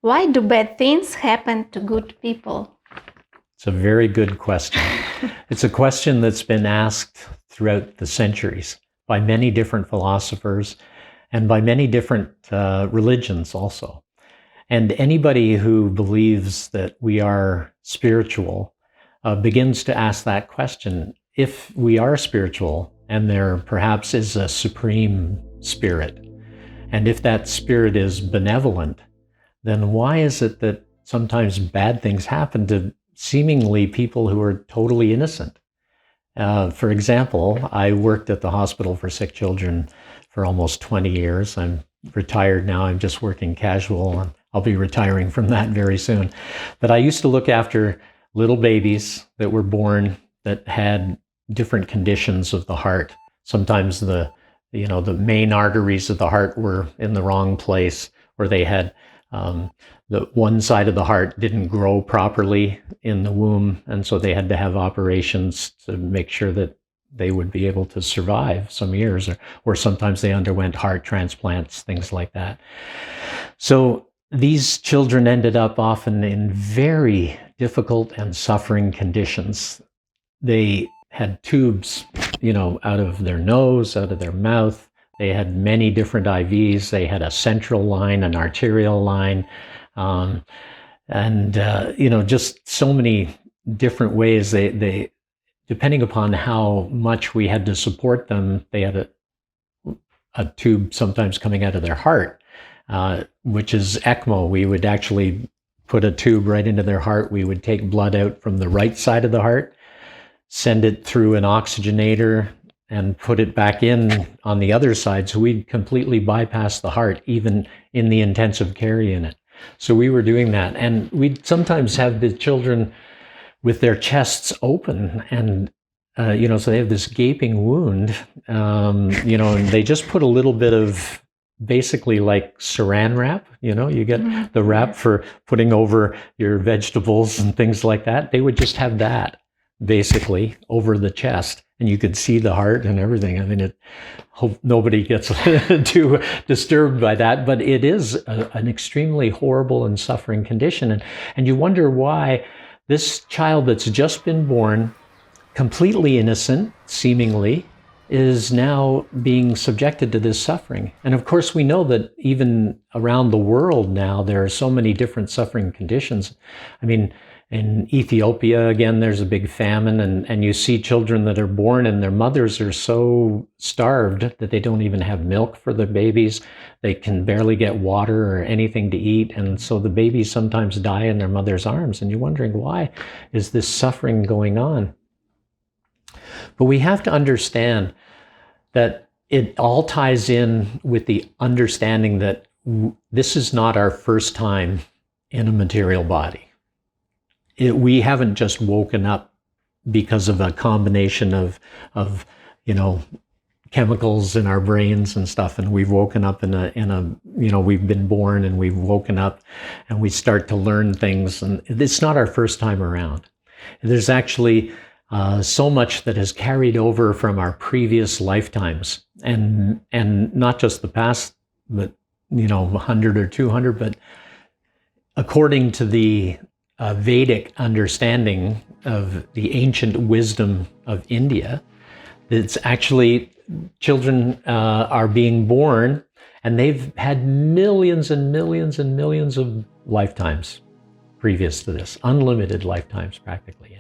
Why do bad things happen to good people? It's a very good question. It's a question that's been asked throughout the centuries by many different philosophers and by many different religions also. And anybody who believes that we are spiritual begins to ask that question. If we are spiritual and there perhaps is a supreme spirit, and if that spirit is benevolent, then why is it that sometimes bad things happen to seemingly people who are totally innocent? For example, I worked at the hospital for sick children for almost 20 years. I'm retired now. I'm just working casual, and I'll be retiring from that very soon. But I used to look after little babies that were born that had different conditions of the heart. Sometimes the main arteries of the heart were in the wrong place, or they had the one side of the heart didn't grow properly in the womb, and so they had to have operations to make sure that they would be able to survive some years, or sometimes they underwent heart transplants, things like that. So these children ended up often in very difficult and suffering conditions. They had tubes, out of their nose, out of their mouth. They had many different IVs. They had a central line, an arterial line, just so many different ways. They depending upon how much we had to support them, they had a tube sometimes coming out of their heart, which is ECMO. We would actually put a tube right into their heart. We would take blood out from the right side of the heart, send it through an oxygenator, and put it back in on the other side. So we'd completely bypass the heart, even in the intensive care unit. So we were doing that. And we'd sometimes have the children with their chests open, and, so they have this gaping wound, and they just put a little bit of basically like saran wrap, you get the wrap for putting over your vegetables and things like that. They would just have that basically over the chest, and you could see the heart and everything. I mean, hope nobody gets too disturbed by that, but it is an extremely horrible and suffering condition. And you wonder why this child that's just been born, completely innocent, seemingly, is now being subjected to this suffering. And of course, we know that even around the world now, there are so many different suffering conditions. I mean, in Ethiopia, again, there's a big famine, and you see children that are born and their mothers are so starved that they don't even have milk for their babies. They can barely get water or anything to eat, and so the babies sometimes die in their mother's arms, and you're wondering, why is this suffering going on? But we have to understand that it all ties in with the understanding that this is not our first time in a material body. We haven't just woken up because of a combination of chemicals in our brains and stuff, and we've woken up we've been born and we've woken up and we start to learn things, and it's not our first time around. There's actually so much that has carried over from our previous lifetimes, and not just the past, but 100 or 200, but according to the Vedic understanding of the ancient wisdom of India, it's actually children are being born, and they've had millions and millions and millions of lifetimes previous to this, unlimited lifetimes practically.